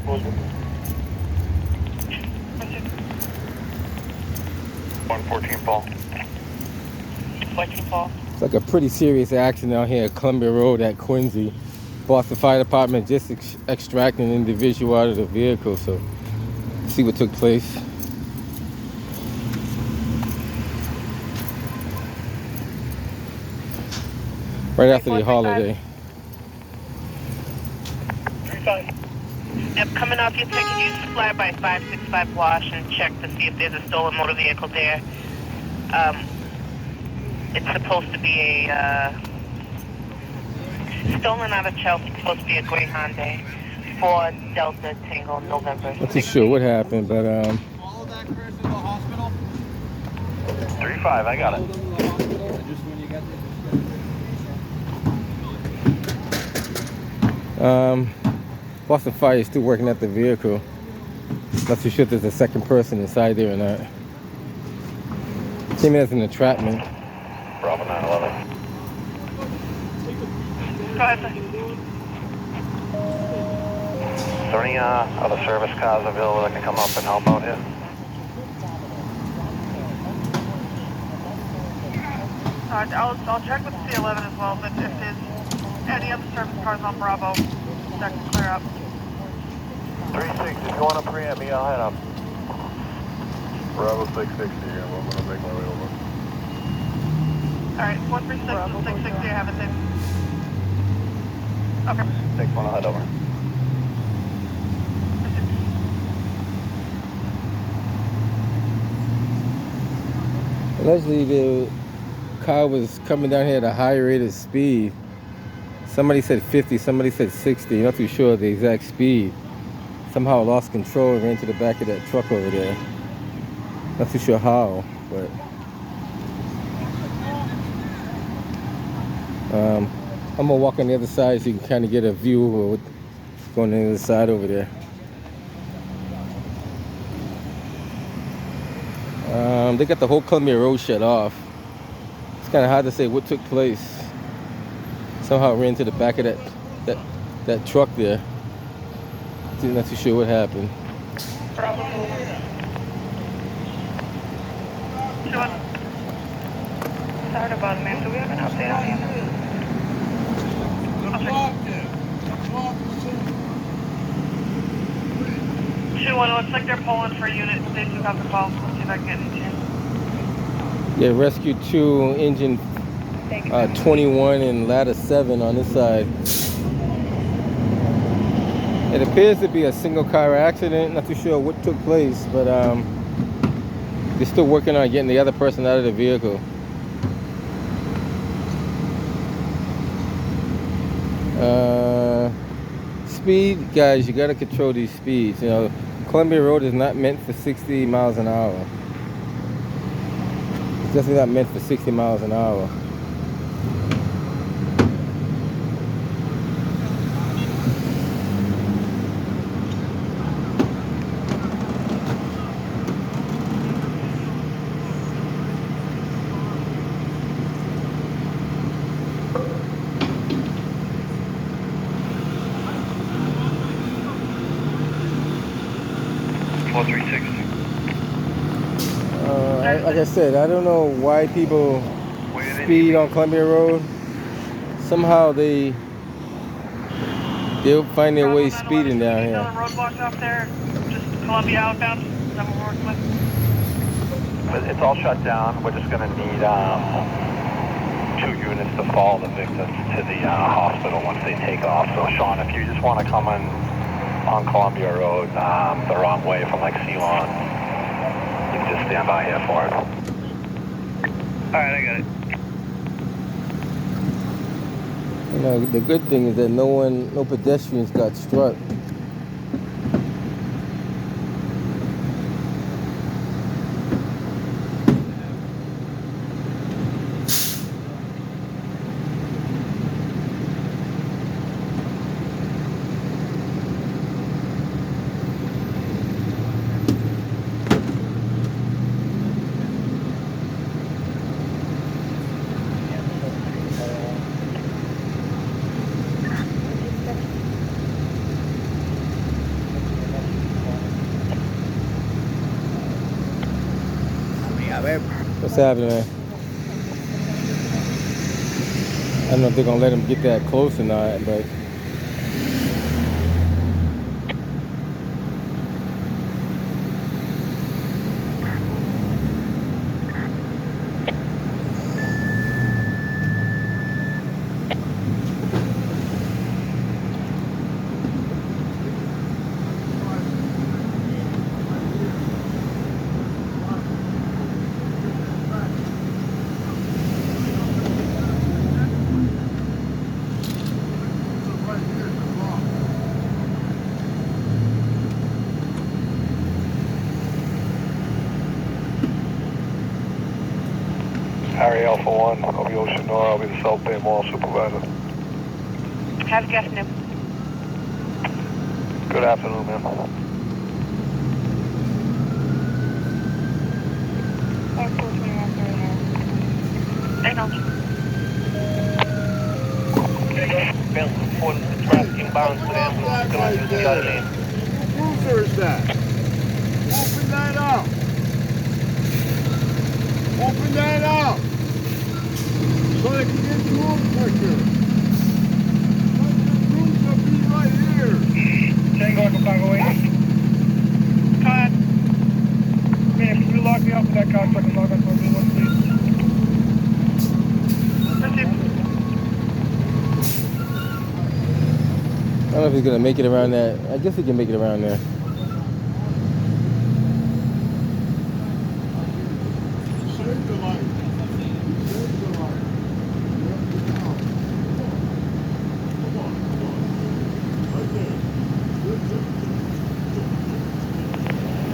114 Paul. 14 Paul. It's like a pretty serious accident out here at Columbia Road at Quincy. Boston Fire Department just extracting an individual out of the vehicle, so let's see what took place. Right after the holiday. 35. Yep, coming off your ticket, use the flyby 565 wash and check to see if there's a stolen motor vehicle there. It's supposed to be a stolen out of Chelsea. It's supposed to be a gray Hyundai. 4 Delta Tango November. Not too sure what happened, but Follow that person to the hospital. 35, I got it. Boston Fire is still working at the vehicle. Not too sure if there's a second person inside there or not. Came in as an entrapment. Bravo 911. Go ahead, sir. Is there any other service cars available that can come up and help out here? I'll check with C11 as well, but if there's any other service cars on Bravo, that can clear up. 36, if you want to preempt me, I'll head up. Bravo 660, I'm going to make my way over. Alright, 136 and 660, I have it there. Okay. Take one, I'll head over. Allegedly, the car was coming down here at a high rate of speed. Somebody said 50, somebody said 60. Not too sure of the exact speed. Somehow lost control and ran to the back of that truck over there. Not too sure how, but I'm gonna walk on the other side so you can kind of get a view of what's going on the other side over there. They got the whole Columbia Road shut off. It's kind of hard to say what took place. Somehow ran to the back of that truck there. Not too sure what happened. Sorry to bother, ma'am. Do we have an update on you? It looks like they're pulling for unit. They took out the call. Let's see if I can get into you. Yeah, Rescue 2, engine 21 and ladder 7 on this side. It appears to be a single car accident. Not too sure what took place, but they're still working on getting the other person out of the vehicle. Speed, guys, you gotta control these speeds. You know, Columbia Road is not meant for 60 miles an hour. It's definitely not meant for 60 miles an hour. Like I said, I don't know why people speed on Columbia Road. Somehow they'll find their way speeding down here. Roadblock out there, just Columbia outbound. Is that what we're working with? It's all shut down. We're just going to need 2 units to follow the victims to the hospital once they take off. So, Sean, if you just want to come in on Columbia Road the wrong way from like Ceylon, you can just stand by here for it. All right, I got it. You know, the good thing is that no pedestrians got struck. What's happening, man? I don't know if they're gonna let him get that close or not, but Harry Alpha 1, I'll be Ocean Nor, I'll be the South Bay Mall Supervisor. Have a good afternoon. Good afternoon, ma'am. I know. Traffic inbound to the ambulance. Going to the other lane. Whose cruiser is that? Open that up. Open that up. So they can get you up quicker. Let the cruiser be right here. Tango Echo Tango 8. Go ahead. Man, can you lock me up with that car so I can log on to our new one, please? Proceed. I don't know if he's gonna make it around that. I guess he can make it around there. Save the light. Save the light. Come on. Right there.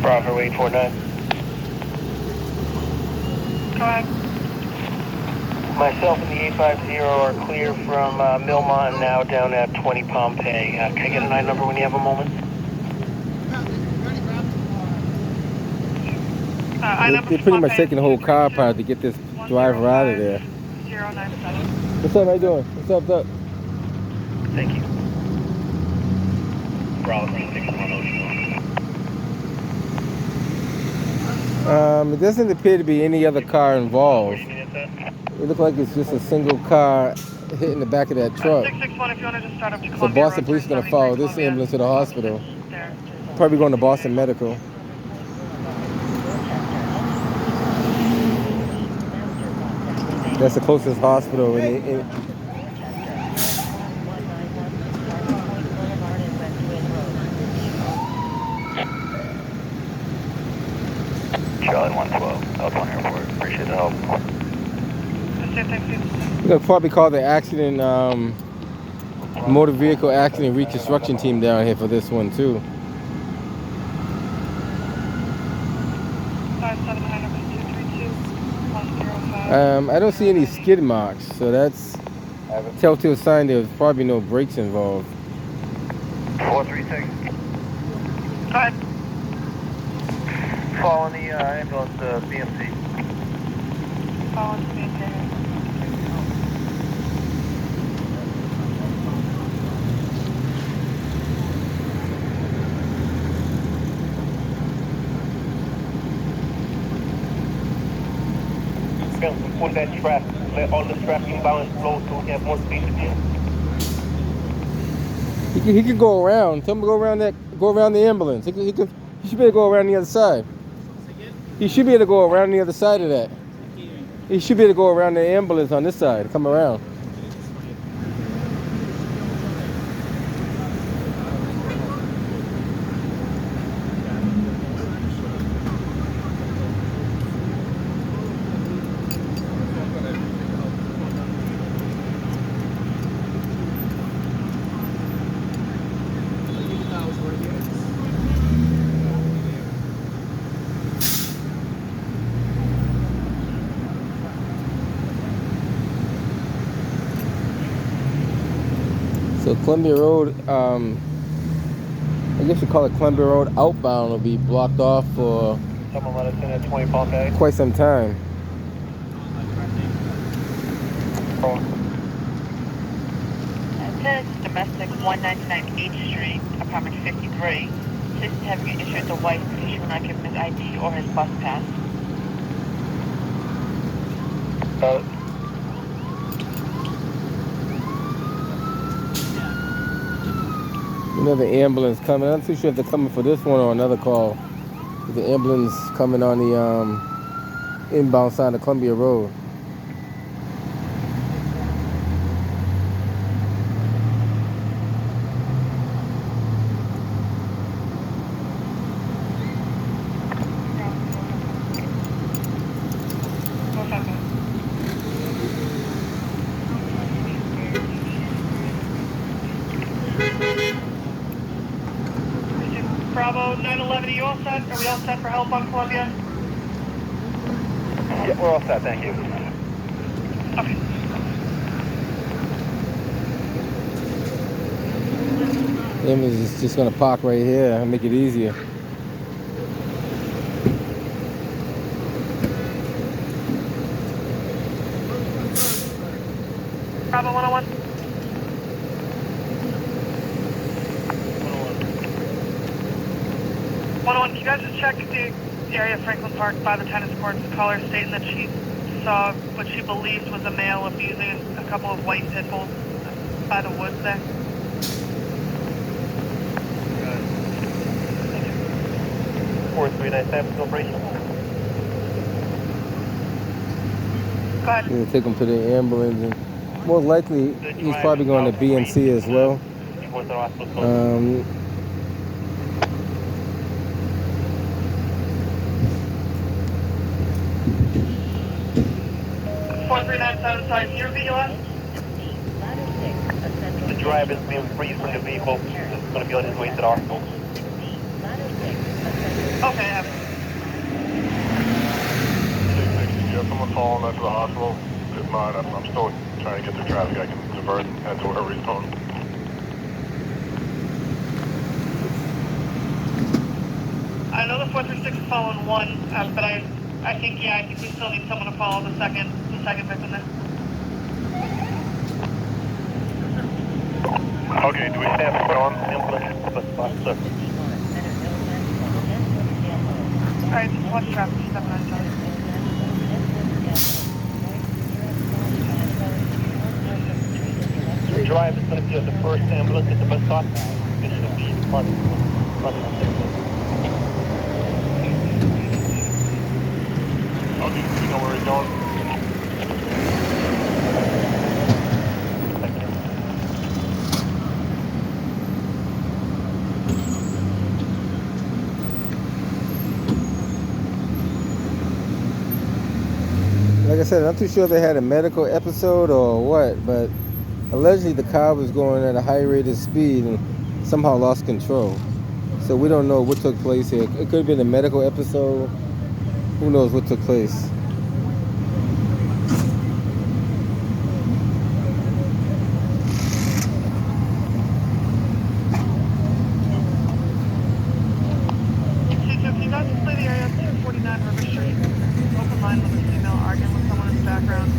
Bravo 849. Go ahead. Myself and the 850 are clear from Millmont now down at 20 Pompeii. Can I get a 9 number when you have a moment? They're pretty much taking the whole car apart to get this driver out of there. 097. What's up? How you doing? What's up? What's up? Thank you. Bravo 361 Ocean. It doesn't appear to be any other car involved. It looks like it's just a single car hitting the back of that truck. 661 if you want to just start up to So Columbia Boston Road, Police are going to 73 follow this Columbia. ambulance to the hospital. There. Probably going to Boston Medical. That's the closest hospital. Charlie 112, Elkhorn Airport. Appreciate the help. We're going to probably call the accident, motor vehicle accident reconstruction team down here for this one too. 579-232-105. I don't see any skid marks, so that's a telltale sign there's probably no brakes involved. 436. Go ahead. Following the ambulance, BMC. Following the maintainer. Put that traffic, let all the traffic inbound flow so we have more speed again. He could go around. Tell him to go around the ambulance. He should be able to go around the other side. He should be able to go around the other side of that. He should be able to go around the ambulance on this side. Come around. So Columbia Road, I guess you call it Columbia Road outbound, will be blocked off for Someone let us in at 20 Pompeii. quite some time. It says domestic 199 H Street, apartment 53. Please have you issued the wife because she will not give his ID or his bus pass. Another ambulance coming. I'm not too sure if they're coming for this one or another call. The ambulance coming on the inbound side of Columbia Road. Bravo 911, are you all set? Are we all set for help on Columbia? Yeah, we're all set, thank you. Okay. The ambulance is just gonna park right here and make it easier. Bravo 101. 101, can you guys just check the area of Franklin Park by the tennis courts? Caller stating that she saw what she believes was a male abusing a couple of white pit bulls by the woods there. 4397 operation. Go ahead. We're gonna take him to the ambulance, and most likely he's probably going to BMC as well. 4397, sorry, can you repeat your last? The driver is being freed from the vehicle. He's going to be on his way to the hospital. Okay, yeah. You have someone following us to the hospital? If not, I'm still trying to get through traffic. I can divert and head to wherever he's going. I know the 436 is following one, but I think we still need someone to follow the second victim there. Okay, do we stand to put on ambulance? Alright, just watch traffic, step 9, sorry. The driver is going to be on the first ambulance at the bus stop. It should be Okay, do you know where he's going? Like I said, I'm not too sure if they had a medical episode or what, but allegedly the car was going at a high rate of speed and somehow lost control. So we don't know what took place here. It could have been a medical episode. Who knows what took place. Can you guys display the area of 249 River Street? Open line with a female arguing with someone in the background.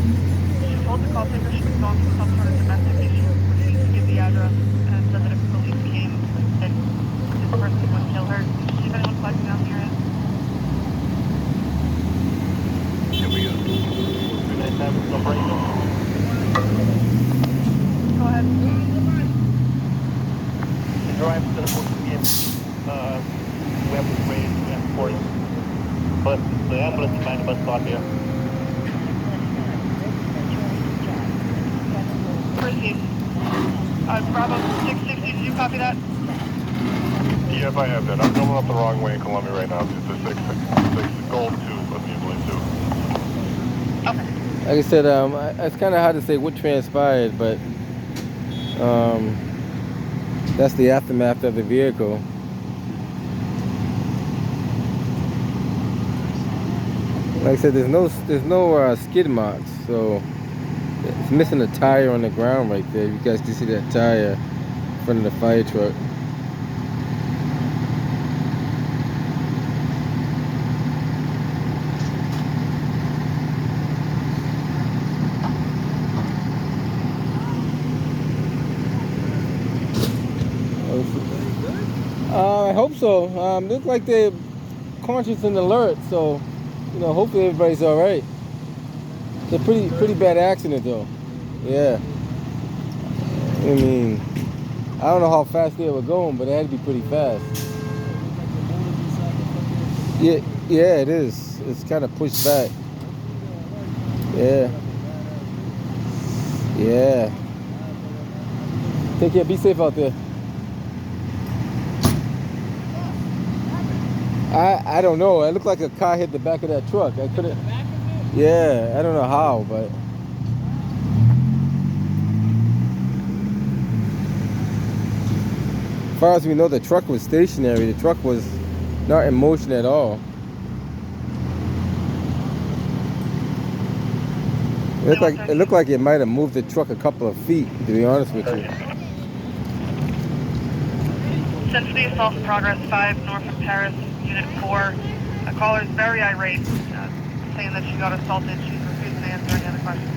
She told the call taker she was going through some sort of domestic issue, refused to give the address, and said that if police came, that this person would kill her. Did you see if anyone collecting out in the area? Here we go. 4397 operation. Go ahead. The driver is going to be in weapons raised for him. But the ambulance is behind the bus stop here. Proceed. Bravo 660, did you copy that? Yes, I have that. I'm coming up the wrong way in Columbia right now. It's a 6 Gold 2, I believe, too. Okay. Like I said, it's kind of hard to say what transpired, but that's the aftermath of the vehicle. Like I said, there's no skid marks, so it's missing a tire on the ground right there. You guys can see that tire in front of the fire truck. I hope so. Look like they're conscious and alert, so hopefully everybody's all right. It's a pretty bad accident though. Yeah. I mean, I don't know how fast they were going, but it had to be pretty fast. Yeah, it is. It's kind of pushed back. Yeah. Yeah. Take care. Be safe out there. I don't know. It looked like a car hit the back of that truck. I couldn't. Yeah, I don't know how, but. As far as we know, the truck was stationary. The truck was not in motion at all. It looked like it might have moved the truck a couple of feet, to be honest with you. Since the assault in progress 5 Norfolk Terrace, Unit 4, a caller is very irate, saying that she got assaulted. She's refusing to answer any other questions.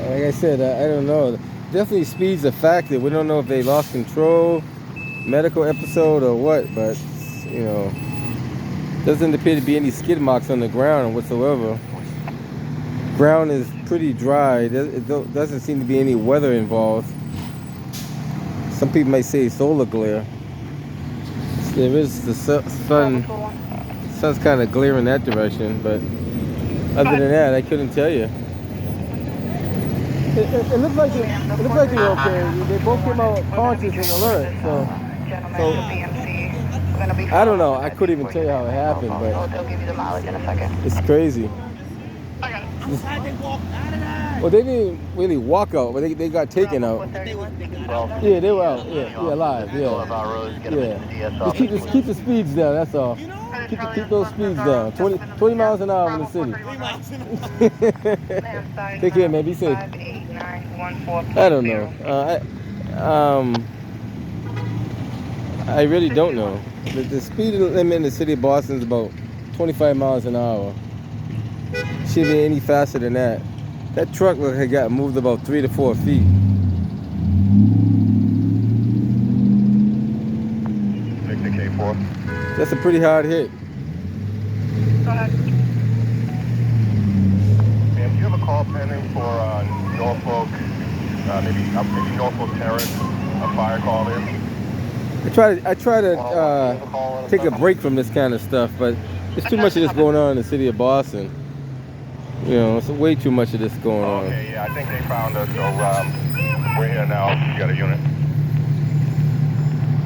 Like I said, I don't know. Definitely speed's a factor. We don't know if they lost control, medical episode, or what, but, you know, doesn't appear to be any skid marks on the ground whatsoever. Ground is pretty dry. It doesn't seem to be any weather involved. Some people might say solar glare. There is the sun. The sun's kind of glaring that direction, but other than that, I couldn't tell you. It looks like they're okay. They both came out conscious and alert. So I don't know. I couldn't even tell you how it happened, but They'll give you the mileage in a second. it's crazy. I got it. Well, they didn't really walk out, but they got taken out. Yeah, they were out. Yeah, alive. Yeah. Just keep the speeds down. That's all. Keep those speeds down. 20 miles an hour in the city. Take care, man. Be safe. I don't know. I really don't know. The speed limit in the city of Boston is about 25 miles an hour. Shouldn't be any faster than that. That truck looked like it got moved about 3 to 4 feet. Victor K4. That's a pretty hard hit. Go ahead. Ma'am, do you have a call pending for Norfolk, maybe Norfolk Terrace, a fire call there? I try to take a break from this kind of stuff, but there's too much of this going on in the city of Boston. You know, it's way too much of this going on. Okay, yeah, I think they found us, so we're here now. You got a unit.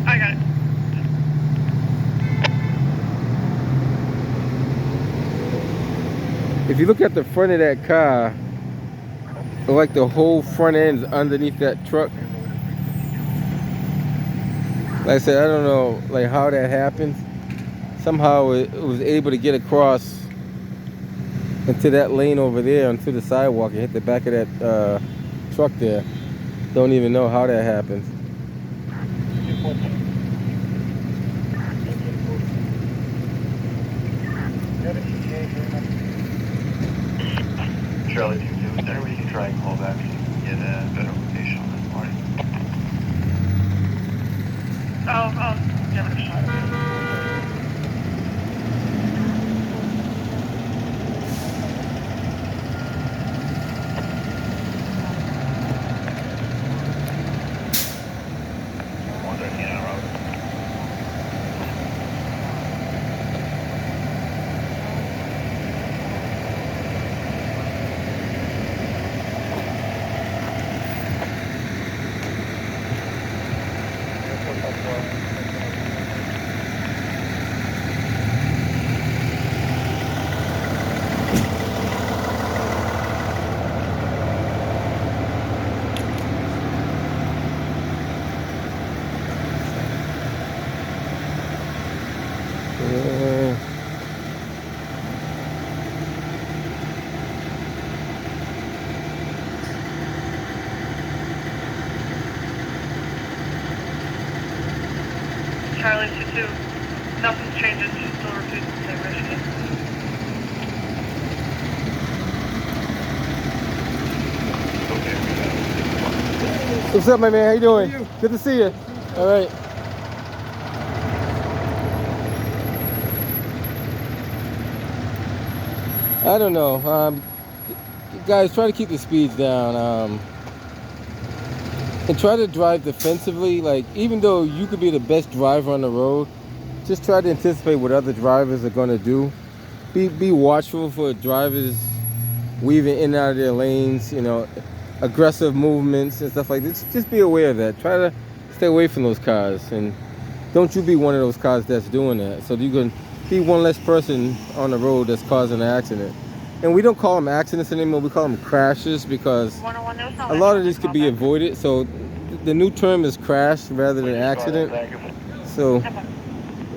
I got it. If you look at the front of that car, like the whole front end's underneath that truck. Like I said, I don't know like how that happened. Somehow it was able to get across into that lane over there, onto the sidewalk, and hit the back of that truck there. Don't even know how that happened. Charlie 22, is there a way you can try and call back and get a better location on this morning? I'll give it a shot. Charlie 22, nothing's changing. She still refuses to say where she is. What's up, my man? How you doing? Good to see you. All right. I don't know. Guys, try to keep the speeds down. And try to drive defensively. Like, even though you could be the best driver on the road, just try to anticipate what other drivers are going to do. Be watchful for drivers weaving in and out of their lanes, you know, aggressive movements and stuff like this. Just be aware of that. Try to stay away from those cars, and don't you be one of those cars that's doing that. So you can be one less person on the road that's causing an accident. And we don't call them accidents anymore. We call them crashes, because a lot of these could be avoided. So the new term is crash rather than accident. So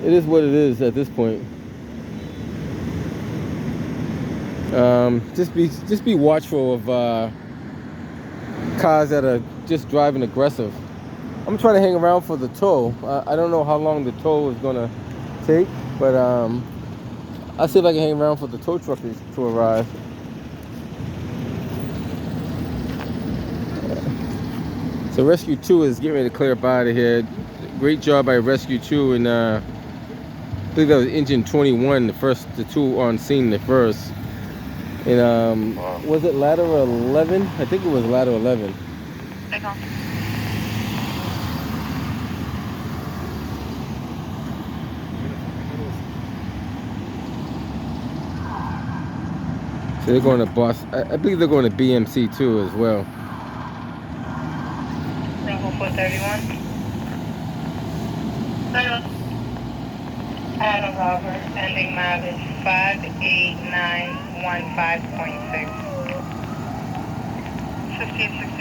it is what it is at this point. Just be watchful of cars that are just driving aggressive. I'm trying to hang around for the tow. I don't know how long the tow is gonna take, but I'll see if I can hang around for the tow truck to arrive. So Rescue 2 is getting ready to clear up out of here. Great job by Rescue 2, and I believe that was engine 21, the two on scene the first. And was it ladder 11? I think it was ladder 11. So they're going to Boston. I believe they're going to BMC too as well. Bravo 431. Adam Robert, ending map is 58915.6. 1560.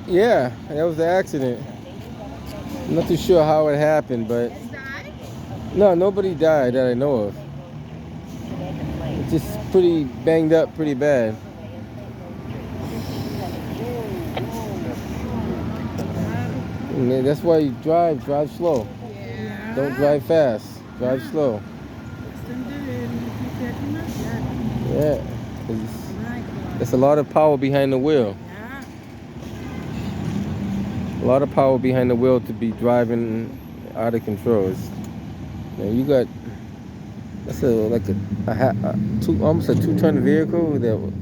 Yeah, that was the accident. I'm not too sure how it happened, but no, nobody died that I know of. It's just pretty banged up, pretty bad. And that's why you drive slow. Don't drive fast, drive slow. Yeah, there's a lot of power behind the wheel. A lot of power behind the wheel to be driving out of control. Now you got, that's almost a 2-ton vehicle that, you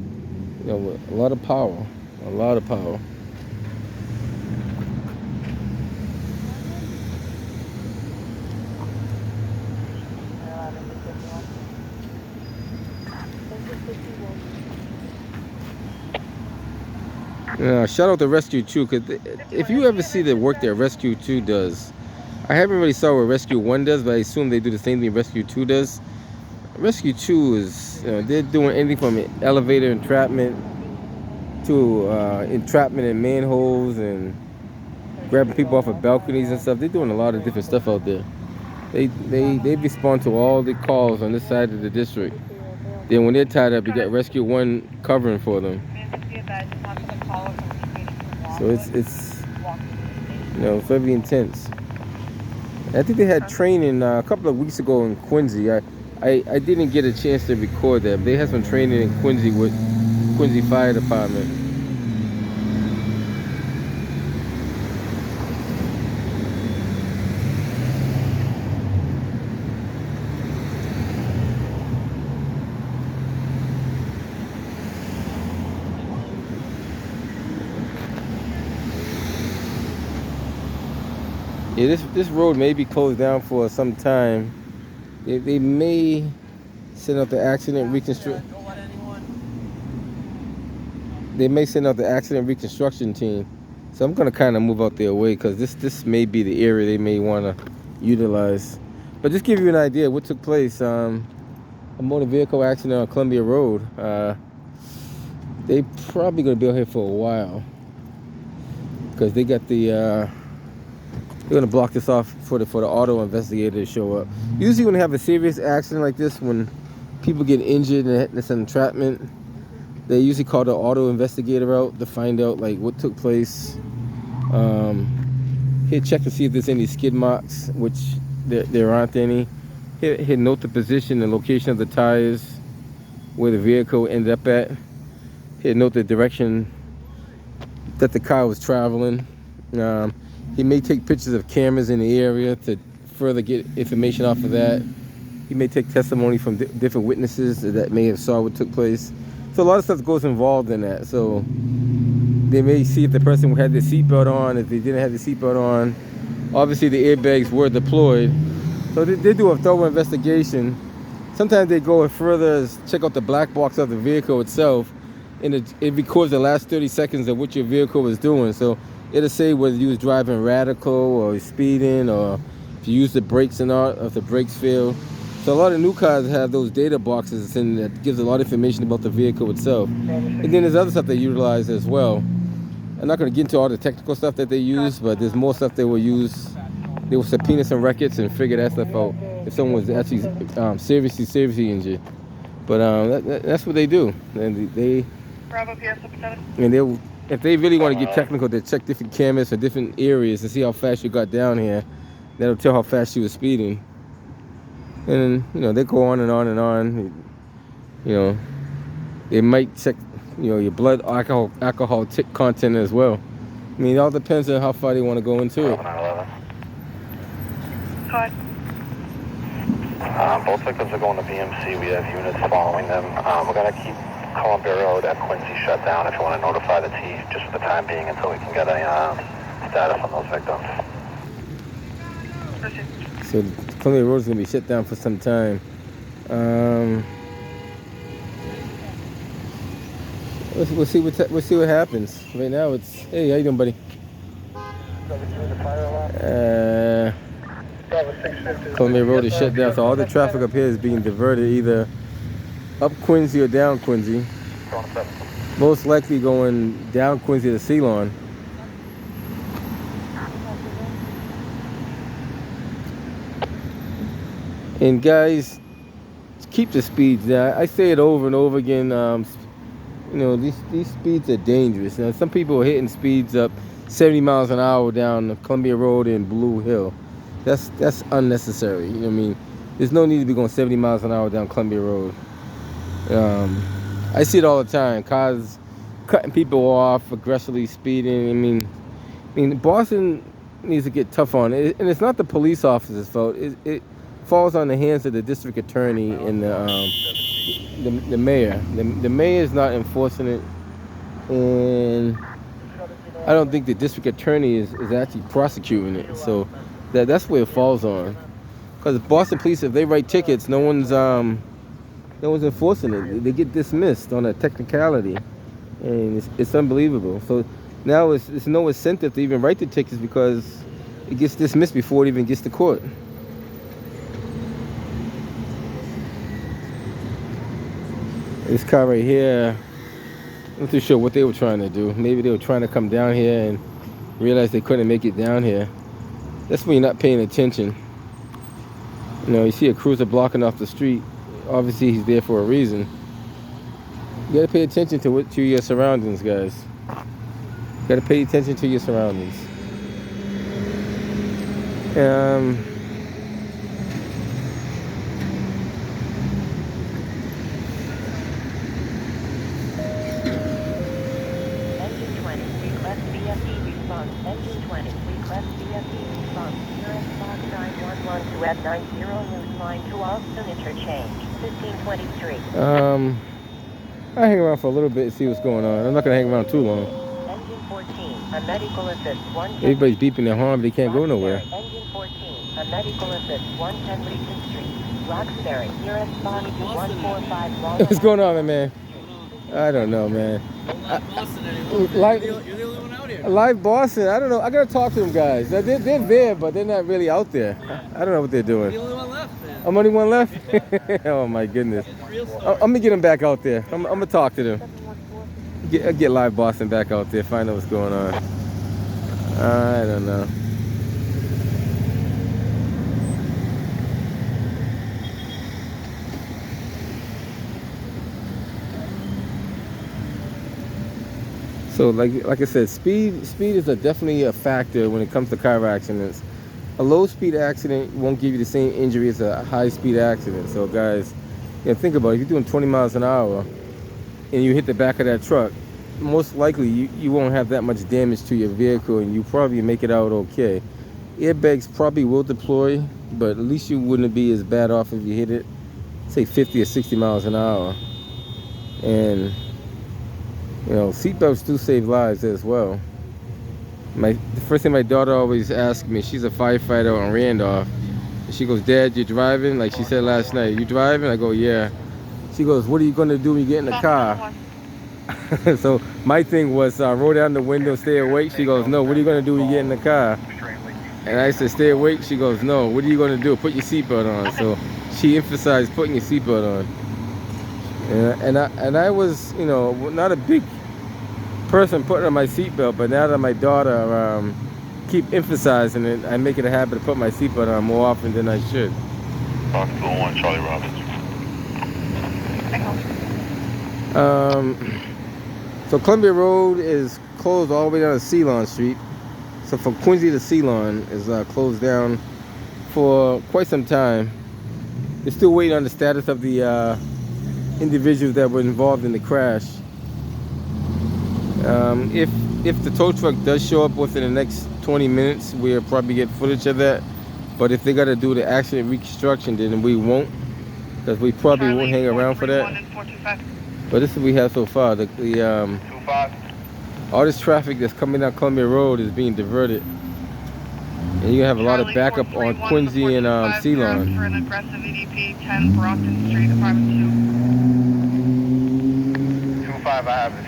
know, with a lot of power, a lot of power. Shout out to Rescue 2, because if you ever see the work that Rescue 2 does, I haven't really saw what Rescue 1 does, but I assume they do the same thing Rescue 2 does. Rescue 2 is, they're doing anything from elevator entrapment to entrapment in manholes and grabbing people off of balconies and stuff. They're doing a lot of different stuff out there. They respond to all the calls on this side of the district. Then when they're tied up, you got Rescue 1 covering for them. So it's you know, very intense. I think they had training a couple of weeks ago in Quincy. I didn't get a chance to record that. But they had some training in Quincy with Quincy Fire Department. Yeah, this road may be closed down for some time. They may send out the accident reconstruction. They may send out the accident reconstruction team. So I'm gonna kind of move out their way, because this may be the area they may want to utilize. But just give you an idea what took place. A motor vehicle accident on Columbia Road. They probably gonna be out here for a while, because they got the. They're gonna block this off for the auto investigator to show up. Usually when they have a serious accident like this, when people get injured and it's an entrapment, They usually call the auto investigator out to find out like what took place. He'll check to see if there's any skid marks, which there aren't any. He'll note the position and location of the tires, where the vehicle ended up at. He'll note the direction that the car was traveling. He may take pictures of cameras in the area to further get information off of that. He may take testimony from different witnesses that may have saw what took place. So a lot of stuff goes involved in that. So they may see if the person had their seatbelt on, if they didn't have the seatbelt on. Obviously the airbags were deployed. So they do a thorough investigation. Sometimes they go as further as check out the black box of the vehicle itself, and it records the last 30 seconds of what your vehicle was doing. So it'll say whether you was driving radical or speeding, or if you use the brakes or not, or if the brakes fail. So a lot of new cars have those data boxes, and that gives a lot of information about the vehicle itself. And then there's other stuff they utilize as well. I'm not going to get into all the technical stuff that they use, but there's more stuff they will use. They will subpoena some records and figure that stuff out if someone was actually seriously injured. But that's what they do. And they Bravo PS Pacific. and if they really want to get technical, they check different cameras for different areas to see how fast you got down here. That'll tell how fast you were speeding. And they go on and on and on. They might check your blood alcohol content as well. I mean, it all depends on how far they want to go into it. Hi. Both victims are going to BMC. We have units following them. We're going to keep Columbia Road at Quincy shut down if you want to notify the T just for the time being until we can get a status on those victims. So Columbia Road is going to be shut down for some time. We'll see what happens. Right now it's, hey, how you doing, buddy? Columbia Road is shut down, so all the traffic up here is being diverted either up Quincy or down Quincy. Most likely going down Quincy to Ceylon. And guys, keep the speeds down. I say it over and over again. These speeds are dangerous. Now, some people are hitting speeds up 70 miles an hour down Columbia Road in Blue Hill. That's unnecessary. You know what I mean? There's no need to be going 70 miles an hour down Columbia Road. I see it all the time. Cars cutting people off, aggressively speeding. I mean, Boston needs to get tough on it. And it's not the police officer's fault. It falls on the hands of the district attorney and the mayor. The mayor is not enforcing it, and I don't think the district attorney is actually prosecuting it. So that's where it falls on. Because Boston police, if they write tickets, no one's enforcing it. They get dismissed on a technicality, and it's unbelievable. So now it's no incentive to even write the tickets because it gets dismissed before it even gets to court. This car right here, I'm not too sure what they were trying to do. Maybe they were trying to come down here and realize they couldn't make it down here. That's when you're not paying attention. You see a cruiser blocking off the street. Obviously, he's there for a reason. You gotta pay attention to your surroundings, guys. You gotta pay attention to your surroundings. Engine 20, request BFE response. Nearest Fox 911 to F90 News Line to Austin Interchange, 1523. I hang around for a little bit and see what's going on. I'm not gonna hang around too long. Engine 14, a medical assist 110. Everybody's beeping their horn, but they can't go nowhere. Engine 14, a medical assist 110 Regent Street, Roxbury, nearest Fox 145 Long. What's going on, man? I don't know, man. You're the only one out here. Live Boston, I don't know. I gotta talk to them guys. They're there, but they're not really out there. I don't know what they're doing. You're the only one left, man. I'm only one left? Oh my goodness. I'm gonna get them back out there. I'm gonna talk to them. Get Live Boston back out there, find out what's going on. I don't know. So like I said, speed is definitely a factor when it comes to car accidents. A low speed accident won't give you the same injury as a high speed accident. So guys, think about it. If you're doing 20 miles an hour and you hit the back of that truck, most likely you won't have that much damage to your vehicle and you probably make it out okay. Airbags probably will deploy, but at least you wouldn't be as bad off if you hit it, say 50 or 60 miles an hour. And seatbelts do save lives as well. The first thing my daughter always asks me, she's a firefighter on Randolph. She goes, "Dad, you driving?" Like she said last night, "You driving?" I go, "Yeah." She goes, "What are you gonna do when you get in the car?" So my thing was, roll down the window, stay awake. She goes, "No, what are you gonna do when you get in the car?" And I said, "Stay awake." She goes, "No, what are you gonna do? Put your seatbelt on." So she emphasized putting your seatbelt on. And I was, not a big person putting on my seatbelt, but now that my daughter keep emphasizing it, I make it a habit to put my seatbelt on more often than I should. Foxtrot 1, Charlie Robbins. So Columbia Road is closed all the way down to Ceylon Street. So from Quincy to Ceylon is closed down for quite some time. They're still waiting on the status of the individuals that were involved in the crash. If the tow truck does show up within the next 20 minutes, we'll probably get footage of that. But if they got to do the accident reconstruction, then we won't, because we probably won't hang around for that. But this is what we have so far. All this traffic that's coming down Columbia Road is being diverted, and you have a lot of backup on Quincy and Ceylon. For an aggressive EDP, 10 Brockton Street, apartment 2-5, I have it.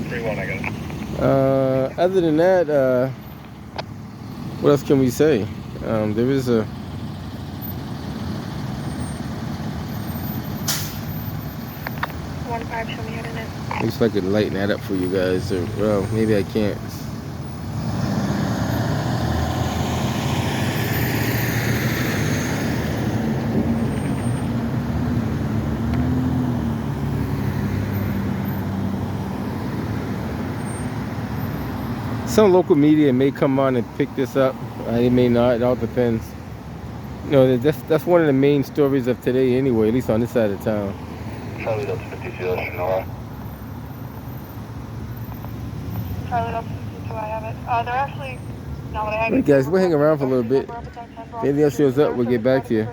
3-1, I got it. Other than that, what else can we say? There is a 1-5, show me how to net. at least I could lighten that up for you guys. Or, well, maybe I can't. Some local media may come on and pick this up. It may not. It all depends. That's one of the main stories of today anyway, at least on this side of town. Charlie Delta 52, Sonora. Charlie Delta 52, I have it. They're actually, no, what I have. Alright guys, we'll hang around for a little bit. If anything else shows up, we'll get back to you.